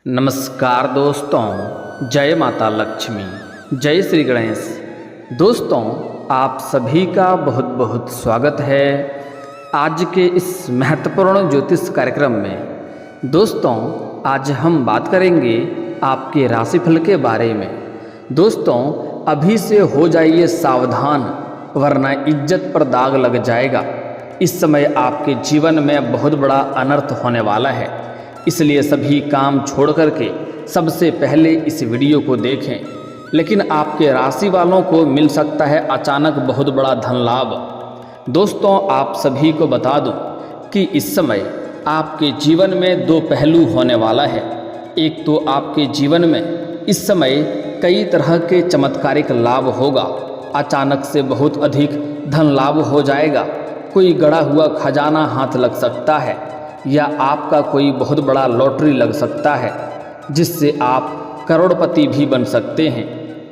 नमस्कार दोस्तों, जय माता लक्ष्मी, जय श्री गणेश। दोस्तों, आप सभी का बहुत बहुत स्वागत है आज के इस महत्वपूर्ण ज्योतिष कार्यक्रम में। दोस्तों, आज हम बात करेंगे आपके राशिफल के बारे में। दोस्तों, अभी से हो जाइए सावधान, वरना इज्जत पर दाग लग जाएगा। इस समय आपके जीवन में बहुत बड़ा अनर्थ होने वाला है, इसलिए सभी काम छोड़ करके सबसे पहले इस वीडियो को देखें। लेकिन आपके राशि वालों को मिल सकता है अचानक बहुत बड़ा धन लाभ। दोस्तों, आप सभी को बता दूं कि इस समय आपके जीवन में दो पहलू होने वाला है। एक तो आपके जीवन में इस समय कई तरह के चमत्कारिक लाभ होगा। अचानक से बहुत अधिक धन लाभ हो जाएगा। कोई गड़ा हुआ खजाना हाथ लग सकता है, या आपका कोई बहुत बड़ा लॉटरी लग सकता है, जिससे आप करोड़पति भी बन सकते हैं।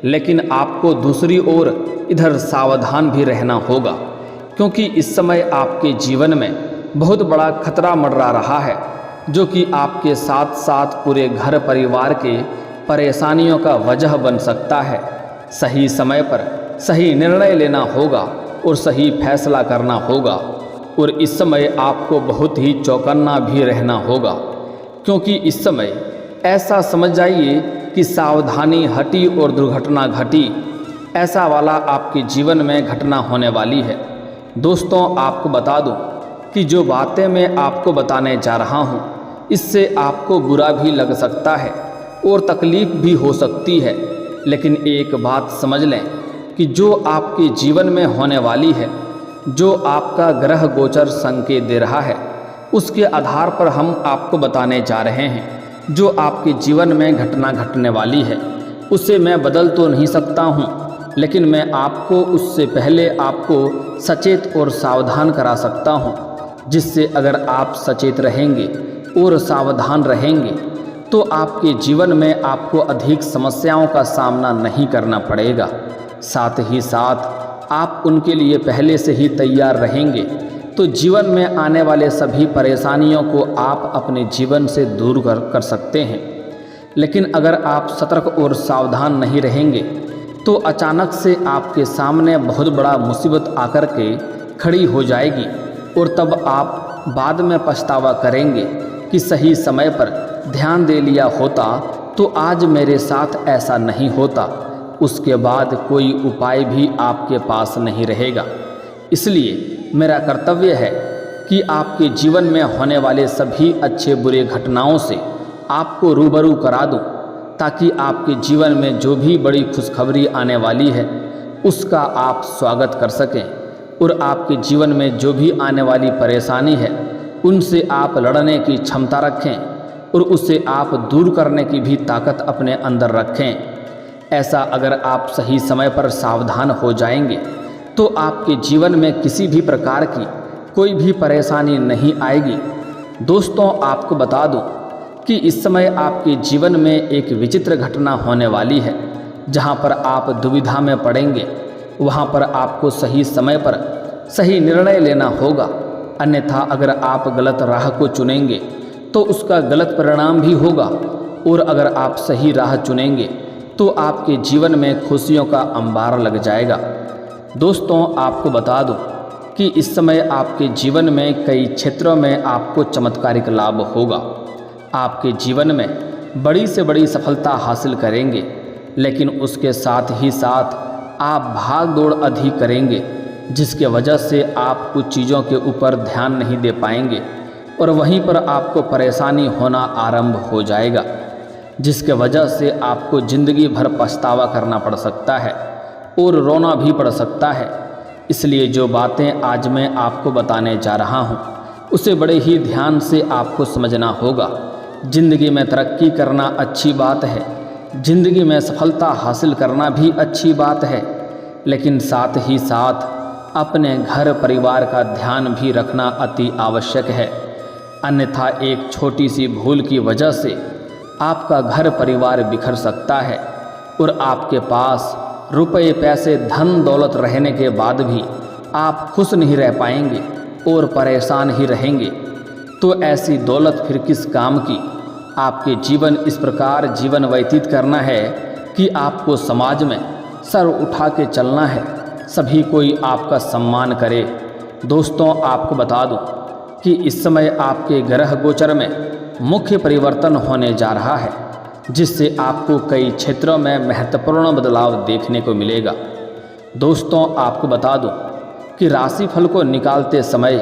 लेकिन आपको दूसरी ओर इधर सावधान भी रहना होगा, क्योंकि इस समय आपके जीवन में बहुत बड़ा खतरा मंडरा रहा है, जो कि आपके साथ साथ पूरे घर परिवार के परेशानियों का वजह बन सकता है। सही समय पर सही निर्णय लेना होगा और सही फैसला करना होगा। और इस समय आपको बहुत ही चौकन्ना भी रहना होगा, क्योंकि इस समय ऐसा समझ जाइए कि सावधानी हटी और दुर्घटना घटी, ऐसा वाला आपके जीवन में घटना होने वाली है। दोस्तों, आपको बता दूं कि जो बातें मैं आपको बताने जा रहा हूं, इससे आपको बुरा भी लग सकता है और तकलीफ भी हो सकती है। लेकिन एक बात समझ लें कि जो आपके जीवन में होने वाली है, जो आपका ग्रह गोचर संकेत दे रहा है, उसके आधार पर हम आपको बताने जा रहे हैं। जो आपके जीवन में घटना घटने वाली है, उसे मैं बदल तो नहीं सकता हूँ, लेकिन मैं आपको उससे पहले आपको सचेत और सावधान करा सकता हूँ, जिससे अगर आप सचेत रहेंगे और सावधान रहेंगे तो आपके जीवन में आपको अधिक समस्याओं का सामना नहीं करना पड़ेगा। साथ ही साथ आप उनके लिए पहले से ही तैयार रहेंगे, तो जीवन में आने वाले सभी परेशानियों को आप अपने जीवन से दूर कर सकते हैं। लेकिन अगर आप सतर्क और सावधान नहीं रहेंगे, तो अचानक से आपके सामने बहुत बड़ा मुसीबत आकर के खड़ी हो जाएगी, और तब आप बाद में पछतावा करेंगे कि सही समय पर ध्यान दे लिया होता तो आज मेरे साथ ऐसा नहीं होता। उसके बाद कोई उपाय भी आपके पास नहीं रहेगा। इसलिए मेरा कर्तव्य है कि आपके जीवन में होने वाले सभी अच्छे बुरे घटनाओं से आपको रूबरू करा दूं, ताकि आपके जीवन में जो भी बड़ी खुशखबरी आने वाली है, उसका आप स्वागत कर सकें, और आपके जीवन में जो भी आने वाली परेशानी है, उनसे आप लड़ने की क्षमता रखें और उसे आप दूर करने की भी ताकत अपने अंदर रखें। ऐसा अगर आप सही समय पर सावधान हो जाएंगे, तो आपके जीवन में किसी भी प्रकार की कोई भी परेशानी नहीं आएगी। दोस्तों, आपको बता दूं कि इस समय आपके जीवन में एक विचित्र घटना होने वाली है, जहां पर आप दुविधा में पड़ेंगे। वहां पर आपको सही समय पर सही निर्णय लेना होगा, अन्यथा अगर आप गलत राह को चुनेंगे तो उसका गलत परिणाम भी होगा, और अगर आप सही राह चुनेंगे तो आपके जीवन में खुशियों का अंबार लग जाएगा। दोस्तों, आपको बता दूं कि इस समय आपके जीवन में कई क्षेत्रों में आपको चमत्कारिक लाभ होगा। आपके जीवन में बड़ी से बड़ी सफलता हासिल करेंगे, लेकिन उसके साथ ही साथ आप भाग दौड़ अधिक करेंगे, जिसके वजह से आप कुछ चीज़ों के ऊपर ध्यान नहीं दे पाएंगे, और वहीं पर आपको परेशानी होना आरंभ हो जाएगा, जिसके वजह से आपको ज़िंदगी भर पछतावा करना पड़ सकता है और रोना भी पड़ सकता है। इसलिए जो बातें आज मैं आपको बताने जा रहा हूँ, उसे बड़े ही ध्यान से आपको समझना होगा। ज़िंदगी में तरक्की करना अच्छी बात है, ज़िंदगी में सफलता हासिल करना भी अच्छी बात है, लेकिन साथ ही साथ अपने घर परिवार का ध्यान भी रखना अति आवश्यक है। अन्यथा एक छोटी सी भूल की वजह से आपका घर परिवार बिखर सकता है, और आपके पास रुपए पैसे धन दौलत रहने के बाद भी आप खुश नहीं रह पाएंगे और परेशान ही रहेंगे। तो ऐसी दौलत फिर किस काम की। आपके जीवन इस प्रकार जीवन व्यतीत करना है कि आपको समाज में सर उठा के चलना है, सभी कोई आपका सम्मान करे। दोस्तों, आपको बता दूं कि इस समय आपके ग्रह गोचर में मुख्य परिवर्तन होने जा रहा है, जिससे आपको कई क्षेत्रों में महत्वपूर्ण बदलाव देखने को मिलेगा। दोस्तों, आपको बता दूं कि राशिफल को निकालते समय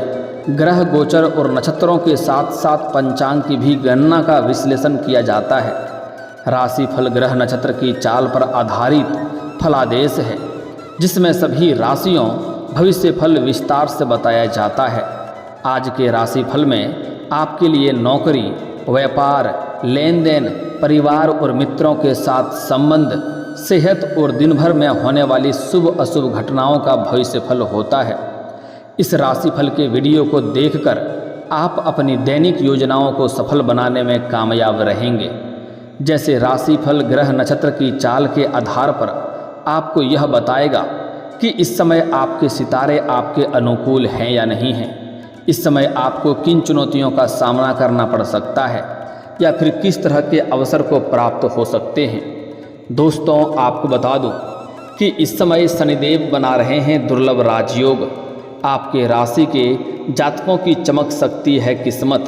ग्रह गोचर और नक्षत्रों के साथ साथ पंचांग की भी गणना का विश्लेषण किया जाता है। राशिफल ग्रह नक्षत्र की चाल पर आधारित फलादेश है, जिसमें सभी राशियों भविष्य फल विस्तार से बताया जाता है। आज के राशिफल में आपके लिए नौकरी, व्यापार, लेन देन, परिवार और मित्रों के साथ संबंध, सेहत और दिन भर में होने वाली शुभ अशुभ घटनाओं का भविष्य फल होता है। इस राशिफल के वीडियो को देखकर आप अपनी दैनिक योजनाओं को सफल बनाने में कामयाब रहेंगे। जैसे राशिफल ग्रह नक्षत्र की चाल के आधार पर आपको यह बताएगा कि इस समय आपके सितारे आपके अनुकूल हैं या नहीं हैं। इस समय आपको किन चुनौतियों का सामना करना पड़ सकता है या फिर किस तरह के अवसर को प्राप्त हो सकते हैं। दोस्तों, आपको बता दूं कि इस समय शनिदेव बना रहे हैं दुर्लभ राजयोग। आपके राशि के जातकों की चमक सकती है किस्मत,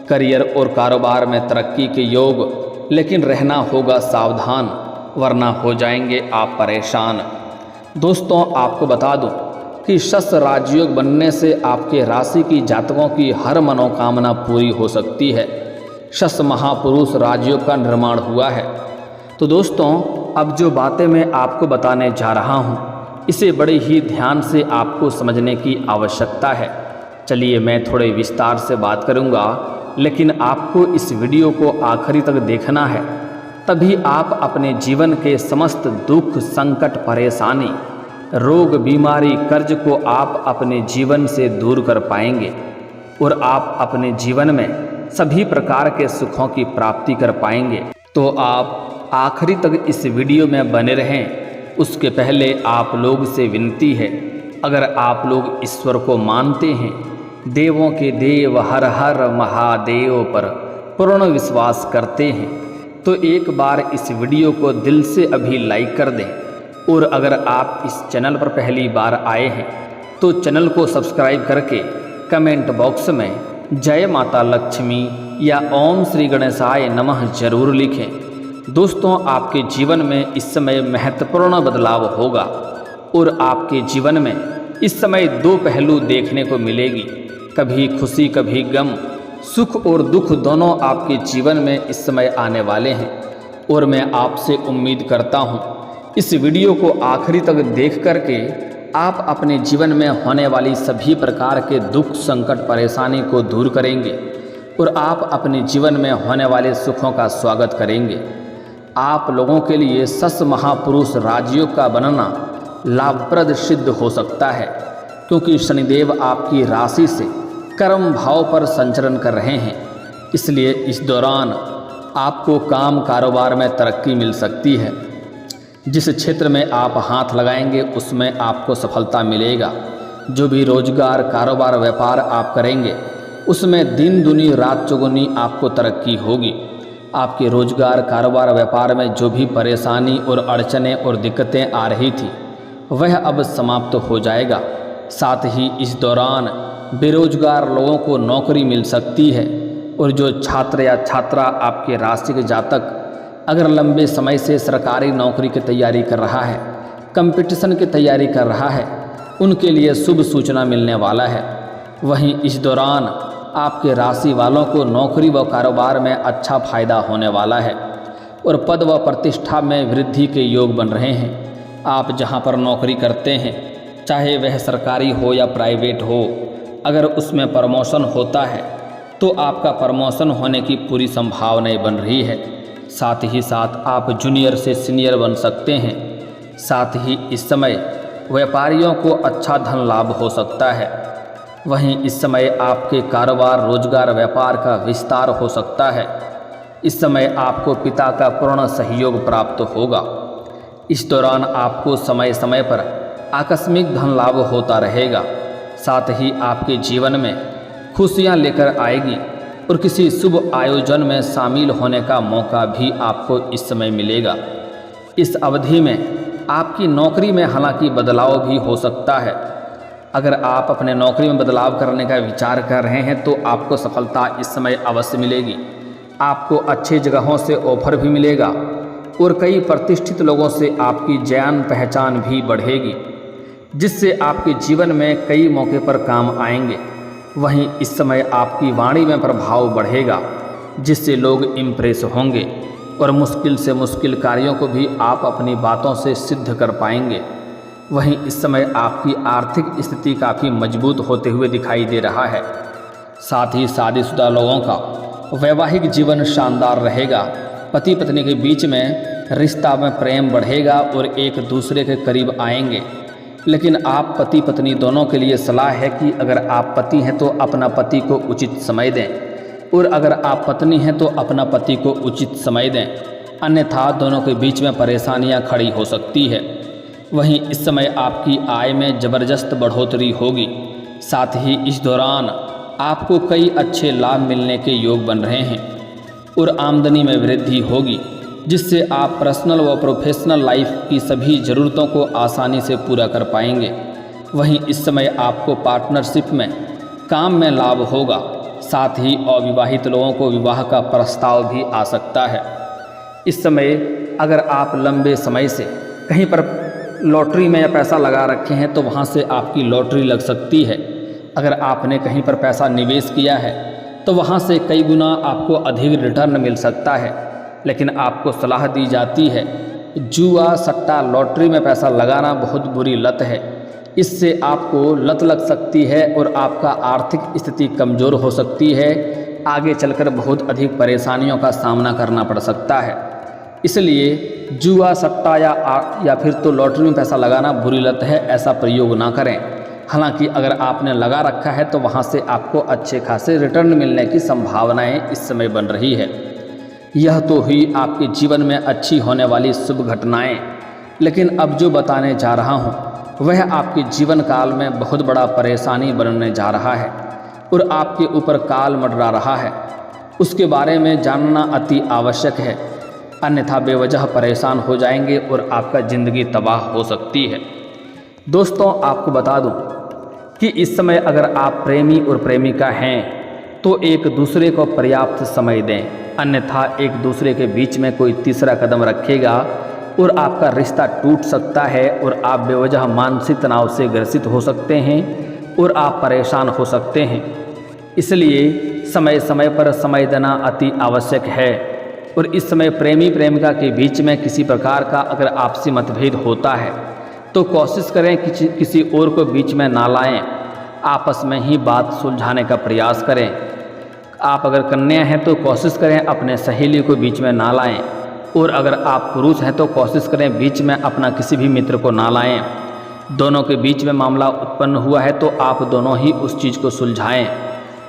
करियर और कारोबार में तरक्की के योग, लेकिन रहना होगा सावधान वरना हो जाएंगे आप परेशान। दोस्तों, आपको बता दूं कि शश राजयोग बनने से आपके राशि की जातकों की हर मनोकामना पूरी हो सकती है। शश महापुरुष राजयोग का निर्माण हुआ है। तो दोस्तों, अब जो बातें मैं आपको बताने जा रहा हूँ, इसे बड़े ही ध्यान से आपको समझने की आवश्यकता है। चलिए, मैं थोड़े विस्तार से बात करूँगा, लेकिन आपको इस वीडियो को आखिरी तक देखना है, तभी आप अपने जीवन के समस्त दुख, संकट, परेशानी, रोग, बीमारी, कर्ज को आप अपने जीवन से दूर कर पाएंगे और आप अपने जीवन में सभी प्रकार के सुखों की प्राप्ति कर पाएंगे। तो आप आखिरी तक इस वीडियो में बने रहें। उसके पहले आप लोग से विनती है, अगर आप लोग ईश्वर को मानते हैं, देवों के देव हर हर महादेव पर पूर्ण विश्वास करते हैं, तो एक बार इस वीडियो को दिल से अभी लाइक कर दें। और अगर आप इस चैनल पर पहली बार आए हैं तो चैनल को सब्सक्राइब करके कमेंट बॉक्स में जय माता लक्ष्मी या ओम श्री गणेशाय नमः जरूर लिखें। दोस्तों, आपके जीवन में इस समय महत्वपूर्ण बदलाव होगा और आपके जीवन में इस समय दो पहलू देखने को मिलेगी, कभी खुशी कभी गम, सुख और दुख दोनों आपके जीवन में इस समय आने वाले हैं। और मैं आपसे उम्मीद करता हूं, इस वीडियो को आखिरी तक देख करके आप अपने जीवन में होने वाली सभी प्रकार के दुख, संकट, परेशानी को दूर करेंगे और आप अपने जीवन में होने वाले सुखों का स्वागत करेंगे। आप लोगों के लिए शश महापुरुष राजयोग का बनना लाभप्रद सिद्ध हो सकता है, क्योंकि शनिदेव आपकी राशि से कर्म भाव पर संचरण कर रहे हैं। इसलिए इस दौरान आपको काम कारोबार में तरक्की मिल सकती है। जिस क्षेत्र में आप हाथ लगाएंगे उसमें आपको सफलता मिलेगा। जो भी रोजगार, कारोबार, व्यापार आप करेंगे उसमें दिन दुनी रात चौगुनी आपको तरक्की होगी। आपके रोजगार, कारोबार, व्यापार में जो भी परेशानी और अड़चनें और दिक्कतें आ रही थी वह अब समाप्त हो जाएगा। साथ ही इस दौरान बेरोजगार लोगों को नौकरी मिल सकती है और जो छात्र या छात्रा आपके राशि के जातक अगर लंबे समय से सरकारी नौकरी की तैयारी कर रहा है, कंपटीशन की तैयारी कर रहा है, उनके लिए शुभ सूचना मिलने वाला है। वहीं इस दौरान आपके राशि वालों को नौकरी व कारोबार में अच्छा फायदा होने वाला है और पद व प्रतिष्ठा में वृद्धि के योग बन रहे हैं। आप जहां पर नौकरी करते हैं, चाहे वह सरकारी हो या प्राइवेट हो, अगर उसमें प्रमोशन होता है तो आपका प्रमोशन होने की पूरी संभावनाएं बन रही है। साथ ही साथ आप जूनियर से सीनियर बन सकते हैं। साथ ही इस समय व्यापारियों को अच्छा धन लाभ हो सकता है। वहीं इस समय आपके कारोबार, रोजगार, व्यापार का विस्तार हो सकता है। इस समय आपको पिता का पूर्ण सहयोग प्राप्त होगा। इस दौरान आपको समय समय पर आकस्मिक धन लाभ होता रहेगा। साथ ही आपके जीवन में खुशियां लेकर आएगी। और किसी शुभ आयोजन में शामिल होने का मौका भी आपको इस समय मिलेगा। इस अवधि में आपकी नौकरी में हालांकि बदलाव भी हो सकता है। अगर आप अपने नौकरी में बदलाव करने का विचार कर रहे हैं तो आपको सफलता इस समय अवश्य मिलेगी। आपको अच्छी जगहों से ऑफर भी मिलेगा और कई प्रतिष्ठित लोगों से आपकी जान पहचान भी बढ़ेगी, जिससे आपके जीवन में कई मौके पर काम आएंगे। वहीं इस समय आपकी वाणी में प्रभाव बढ़ेगा, जिससे लोग इम्प्रेस होंगे और मुश्किल से मुश्किल कार्यों को भी आप अपनी बातों से सिद्ध कर पाएंगे। वहीं इस समय आपकी आर्थिक स्थिति काफ़ी मजबूत होते हुए दिखाई दे रहा है। साथ ही शादीशुदा लोगों का वैवाहिक जीवन शानदार रहेगा। पति पत्नी के बीच में रिश्ता में प्रेम बढ़ेगा और एक दूसरे के करीब आएंगे। लेकिन आप पति पत्नी दोनों के लिए सलाह है कि अगर आप पति हैं तो अपना पति को उचित समय दें, और अगर आप पत्नी हैं तो अपना पति को उचित समय दें, अन्यथा दोनों के बीच में परेशानियां खड़ी हो सकती है। वहीं इस समय आपकी आय में ज़बरदस्त बढ़ोतरी होगी। साथ ही इस दौरान आपको कई अच्छे लाभ मिलने के योग बन रहे हैं और आमदनी में वृद्धि होगी, जिससे आप पर्सनल व प्रोफेशनल लाइफ की सभी ज़रूरतों को आसानी से पूरा कर पाएंगे। वहीं इस समय आपको पार्टनरशिप में काम में लाभ होगा। साथ ही अविवाहित लोगों को विवाह का प्रस्ताव भी आ सकता है। इस समय अगर आप लंबे समय से कहीं पर लॉटरी में या पैसा लगा रखे हैं तो वहाँ से आपकी लॉटरी लग सकती है। अगर आपने कहीं पर पैसा निवेश किया है तो वहाँ से कई गुना आपको अधिक रिटर्न मिल सकता है। लेकिन आपको सलाह दी जाती है, जुआ सट्टा लॉटरी में पैसा लगाना बहुत बुरी लत है। इससे आपको लत लग सकती है और आपका आर्थिक स्थिति कमज़ोर हो सकती है। आगे चलकर बहुत अधिक परेशानियों का सामना करना पड़ सकता है। इसलिए जुआ सट्टा या फिर तो लॉटरी में पैसा लगाना बुरी लत है, ऐसा प्रयोग ना करें। हालांकि अगर आपने लगा रखा है तो वहाँ से आपको अच्छे खासे रिटर्न मिलने की संभावनाएं इस समय बन रही है। यह तो हुई आपके जीवन में अच्छी होने वाली शुभ घटनाएं। लेकिन अब जो बताने जा रहा हूँ वह आपके जीवन काल में बहुत बड़ा परेशानी बनने जा रहा है और आपके ऊपर काल मंडरा रहा है। उसके बारे में जानना अति आवश्यक है, अन्यथा बेवजह परेशान हो जाएंगे और आपका ज़िंदगी तबाह हो सकती है। दोस्तों, आपको बता दूं कि इस समय अगर आप प्रेमी और प्रेमिका हैं तो एक दूसरे को पर्याप्त समय दें, अन्यथा एक दूसरे के बीच में कोई तीसरा कदम रखेगा और आपका रिश्ता टूट सकता है और आप बेवजह मानसिक तनाव से ग्रसित हो सकते हैं और आप परेशान हो सकते हैं। इसलिए समय समय पर समय देना अति आवश्यक है। और इस समय प्रेमी प्रेमिका के बीच में किसी प्रकार का अगर आपसी मतभेद होता है तो कोशिश करें कि किसी और को बीच में ना लाएं, आपस में ही बात सुलझाने का प्रयास करें। आप अगर कन्या हैं तो कोशिश करें अपने सहेली को बीच में ना लाएं, और अगर आप पुरुष हैं तो कोशिश करें बीच में अपना किसी भी मित्र को ना लाएं। दोनों के बीच में मामला उत्पन्न हुआ है तो आप दोनों ही उस चीज़ को सुलझाएं,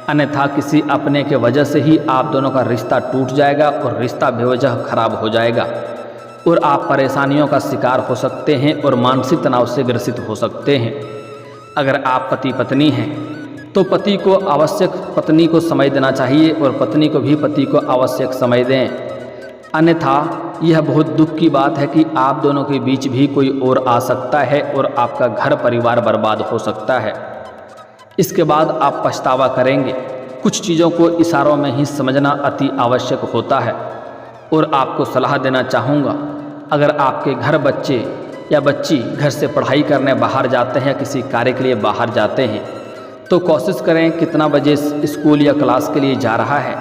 अन्यथा किसी अपने के वजह से ही आप दोनों का रिश्ता टूट जाएगा और रिश्ता बेवजह खराब हो जाएगा और आप परेशानियों का शिकार हो सकते हैं और मानसिक तनाव से ग्रसित हो सकते हैं। अगर आप पति पत्नी हैं तो पति को आवश्यक पत्नी को समय देना चाहिए और पत्नी को भी पति को आवश्यक समय दें, अन्यथा यह बहुत दुख की बात है कि आप दोनों के बीच भी कोई और आ सकता है और आपका घर परिवार बर्बाद हो सकता है। इसके बाद आप पछतावा करेंगे। कुछ चीज़ों को इशारों में ही समझना अति आवश्यक होता है। और आपको सलाह देना चाहूँगा, अगर आपके घर बच्चे या बच्ची घर से पढ़ाई करने बाहर जाते हैं या किसी कार्य के लिए बाहर जाते हैं तो कोशिश करें कितना बजे स्कूल या क्लास के लिए जा रहा है,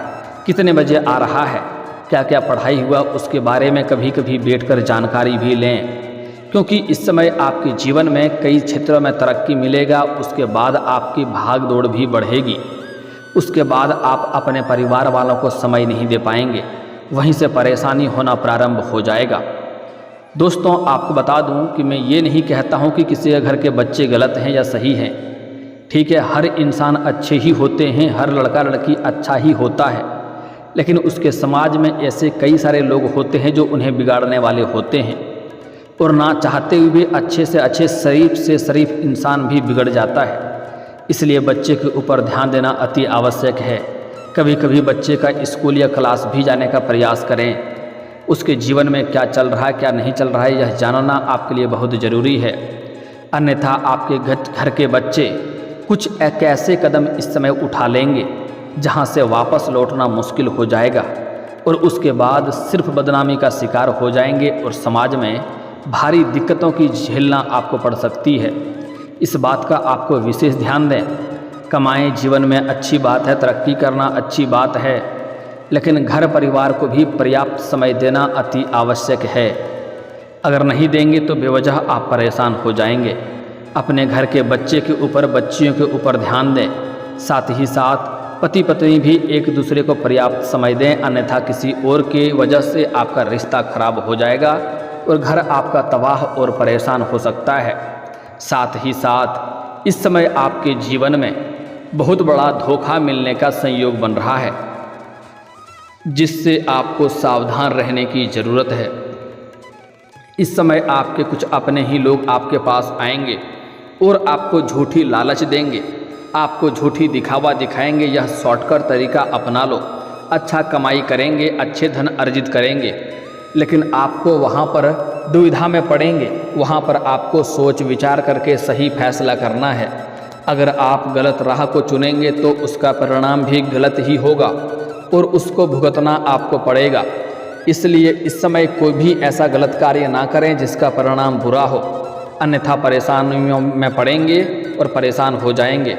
कितने बजे आ रहा है, क्या क्या पढ़ाई हुआ, उसके बारे में कभी कभी बैठकर जानकारी भी लें। क्योंकि इस समय आपके जीवन में कई क्षेत्रों में तरक्की मिलेगा, उसके बाद आपकी भाग दौड़ भी बढ़ेगी। उसके बाद आप अपने परिवार वालों को समय नहीं दे पाएंगे, वहीं से परेशानी होना प्रारंभ हो जाएगा। दोस्तों, आपको बता दूं कि मैं ये नहीं कहता हूं कि किसी के घर के बच्चे गलत हैं या सही हैं। ठीक है, हर इंसान अच्छे ही होते हैं, हर लड़का लड़की अच्छा ही होता है, लेकिन उसके समाज में ऐसे कई सारे लोग होते हैं जो उन्हें बिगाड़ने वाले होते हैं और ना चाहते हुए भी अच्छे से अच्छे शरीफ से शरीफ इंसान भी बिगड़ जाता है। इसलिए बच्चे के ऊपर ध्यान देना अति आवश्यक है। कभी कभी बच्चे का स्कूल या क्लास भी जाने का प्रयास करें। उसके जीवन में क्या चल रहा है क्या नहीं चल रहा है, यह जानना आपके लिए बहुत ज़रूरी है। अन्यथा आपके घर के बच्चे कुछ एक ऐसे कदम इस समय उठा लेंगे जहां से वापस लौटना मुश्किल हो जाएगा और उसके बाद सिर्फ बदनामी का शिकार हो जाएंगे और समाज में भारी दिक्कतों की झेलना आपको पड़ सकती है। इस बात का आपको विशेष ध्यान दें। कमाएं जीवन में अच्छी बात है, तरक्की करना अच्छी बात है, लेकिन घर परिवार को भी पर्याप्त समय देना अति आवश्यक है। अगर नहीं देंगे तो बेवजह आप परेशान हो जाएंगे। अपने घर के बच्चे के ऊपर, बच्चियों के ऊपर ध्यान दें। साथ ही साथ पति पत्नी भी एक दूसरे को पर्याप्त समय दें, अन्यथा किसी और के वजह से आपका रिश्ता खराब हो जाएगा और घर आपका तबाह और परेशान हो सकता है। साथ ही साथ इस समय आपके जीवन में बहुत बड़ा धोखा मिलने का संयोग बन रहा है, जिससे आपको सावधान रहने की ज़रूरत है। इस समय आपके कुछ अपने ही लोग आपके पास आएंगे और आपको झूठी लालच देंगे, आपको झूठी दिखावा दिखाएंगे। यह शॉर्टकट तरीका अपना लो, अच्छा कमाई करेंगे, अच्छे धन अर्जित करेंगे, लेकिन आपको वहाँ पर दुविधा में पड़ेंगे। वहाँ पर आपको सोच विचार करके सही फैसला करना है। अगर आप गलत राह को चुनेंगे तो उसका परिणाम भी गलत ही होगा और उसको भुगतना आपको पड़ेगा। इसलिए इस समय कोई भी ऐसा गलत कार्य ना करें जिसका परिणाम बुरा हो, अन्यथा परेशानियों में पड़ेंगे और परेशान हो जाएंगे।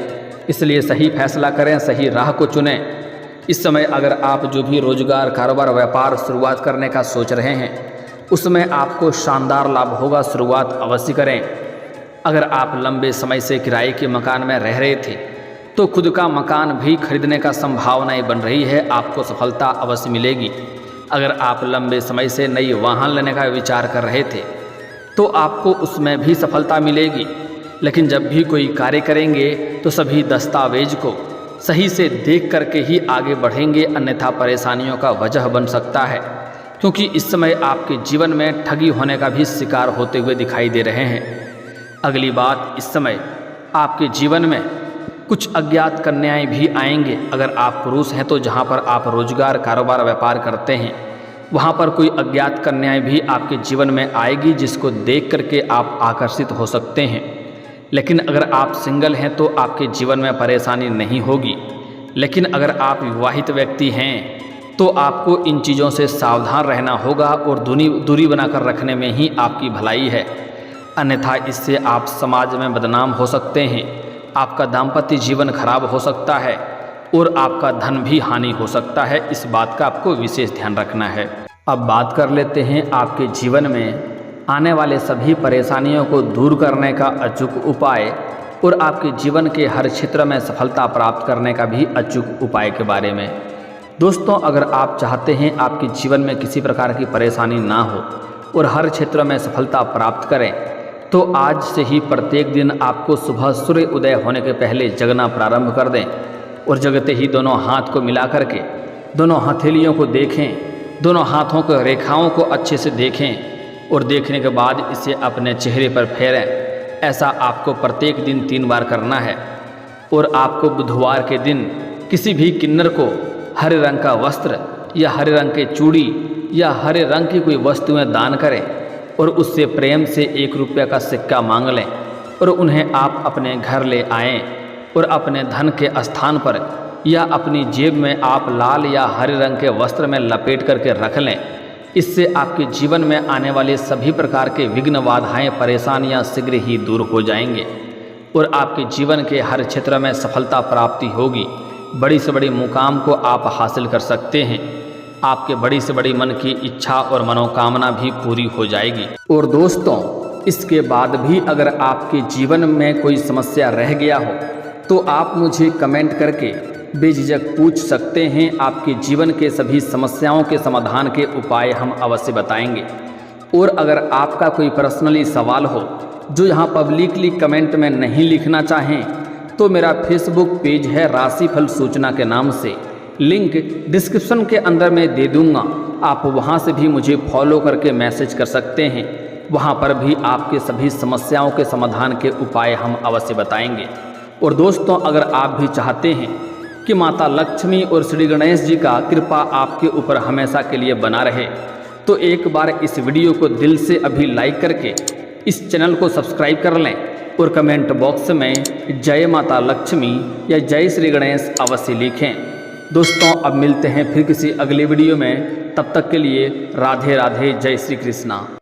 इसलिए सही फैसला करें, सही राह को चुनें। इस समय अगर आप जो भी रोजगार, कारोबार, व्यापार शुरुआत करने का सोच रहे हैं, उसमें आपको शानदार लाभ होगा। शुरुआत अवश्य करें। अगर आप लंबे समय से किराए के मकान में रह रहे थे तो खुद का मकान भी खरीदने का संभावनाएं बन रही है, आपको सफलता अवश्य मिलेगी। अगर आप लंबे समय से नई वाहन लेने का विचार कर रहे थे तो आपको उसमें भी सफलता मिलेगी। लेकिन जब भी कोई कार्य करेंगे तो सभी दस्तावेज को सही से देख करके ही आगे बढ़ेंगे, अन्यथा परेशानियों का वजह बन सकता है। क्योंकि इस समय आपके जीवन में ठगी होने का भी शिकार होते हुए दिखाई दे रहे हैं। अगली बात, इस समय आपके जीवन में कुछ अज्ञात कन्याएं भी आएंगे। अगर आप पुरुष हैं तो जहां पर आप रोजगार, कारोबार, व्यापार करते हैं वहां पर कोई अज्ञात कन्याएं भी आपके जीवन में आएगी, जिसको देख करके आप आकर्षित हो सकते हैं। लेकिन अगर आप सिंगल हैं तो आपके जीवन में परेशानी नहीं होगी। लेकिन अगर आप विवाहित व्यक्ति हैं तो आपको इन चीज़ों से सावधान रहना होगा और दूरी बनाकर रखने में ही आपकी भलाई है, अन्यथा इससे आप समाज में बदनाम हो सकते हैं। आपका दाम्पत्य जीवन खराब हो सकता है और आपका धन भी हानि हो सकता है। इस बात का आपको विशेष ध्यान रखना है। अब बात कर लेते हैं आपके जीवन में आने वाले सभी परेशानियों को दूर करने का अचूक उपाय और आपके जीवन के हर क्षेत्र में सफलता प्राप्त करने का भी अचूक उपाय के बारे में। दोस्तों, अगर आप चाहते हैं आपके जीवन में किसी प्रकार की परेशानी ना हो और हर क्षेत्र में सफलता प्राप्त करें, तो आज से ही प्रत्येक दिन आपको सुबह सूर्य उदय होने के पहले जगना प्रारंभ कर दें और जगते ही दोनों हाथ को मिला करके दोनों हथेलियों को देखें, दोनों हाथों के रेखाओं को अच्छे से देखें और देखने के बाद इसे अपने चेहरे पर फेरें। ऐसा आपको प्रत्येक दिन 3 बार करना है। और आपको बुधवार के दिन किसी भी किन्नर को हरे रंग का वस्त्र या हरे रंग के चूड़ी या हरे रंग की कोई वस्तुएं दान करें और उससे प्रेम से 1 रुपये का सिक्का मांग लें और उन्हें आप अपने घर ले आएं और अपने धन के स्थान पर या अपनी जेब में आप लाल या हरे रंग के वस्त्र में लपेट करके रख लें। इससे आपके जीवन में आने वाले सभी प्रकार के विघ्न, बाधाएं, परेशानियां शीघ्र ही दूर हो जाएंगे और आपके जीवन के हर क्षेत्र में सफलता प्राप्ति होगी। बड़ी से बड़ी मुकाम को आप हासिल कर सकते हैं। आपके बड़ी से बड़ी मन की इच्छा और मनोकामना भी पूरी हो जाएगी। और दोस्तों, इसके बाद भी अगर आपके जीवन में कोई समस्या रह गया हो तो आप मुझे कमेंट करके बेझिझक पूछ सकते हैं। आपके जीवन के सभी समस्याओं के समाधान के उपाय हम अवश्य बताएंगे। और अगर आपका कोई पर्सनली सवाल हो जो यहाँ पब्लिकली कमेंट में नहीं लिखना चाहें तो मेरा फेसबुक पेज है राशिफल सूचना के नाम से, लिंक डिस्क्रिप्शन के अंदर मैं दे दूँगा। आप वहाँ से भी मुझे फॉलो करके मैसेज कर सकते हैं। वहाँ पर भी आपके सभी समस्याओं के समाधान के उपाय हम अवश्य बताएंगे। और दोस्तों, अगर आप भी चाहते हैं कि माता लक्ष्मी और श्री गणेश जी का कृपा आपके ऊपर हमेशा के लिए बना रहे। तो एक बार इस वीडियो को दिल से अभी लाइक करके इस चैनल को सब्सक्राइब कर लें और कमेंट बॉक्स में जय माता लक्ष्मी या जय श्री गणेश अवश्य लिखें। दोस्तों अब मिलते हैं फिर किसी अगले वीडियो में, तब तक के लिए राधे राधे, जय श्री कृष्णा।